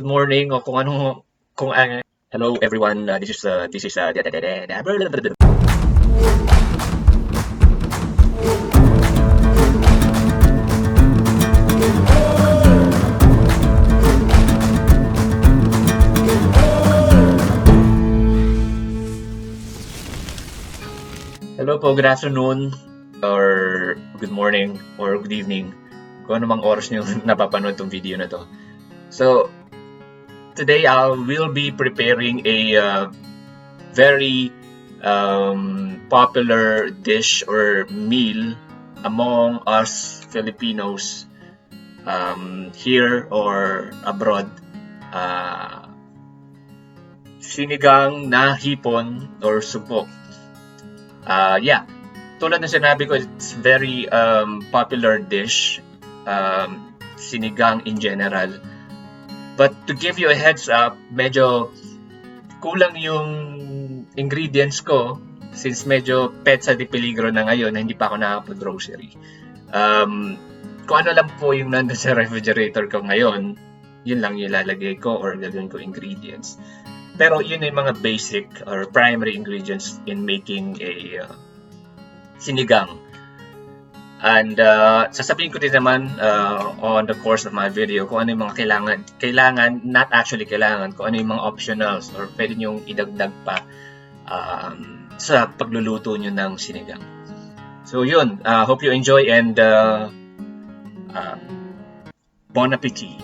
Morning o kung anong kung hello everyone, this is hello po, good afternoon or good morning or good evening kung ano mang oras niyo napapanood tong video na to. So today I will be preparing a very popular dish or meal among us Filipinos here or abroad. Sinigang na hipon or sugpo. Yeah, tulad ng sinabi ko, it's very popular dish, sinigang in general. But to give you a heads up, medyo kulang yung ingredients ko since medyo petsa di peligro na ngayon na hindi pa ako nakapag-grocery. Kung ano lang po yung nandun sa refrigerator ko ngayon, yun lang yung ilalagay ko or gagawin ko ingredients. Pero yun yung mga basic or primary ingredients in making a sinigang. And sasabihin ko din naman on the course of my video kung ano yung mga kailangan, not actually kailangan, kung ano yung mga optionals or pwede nyong idagdag pa sa pagluluto nyo ng sinigang. So yun, hope you enjoy and bon appetit!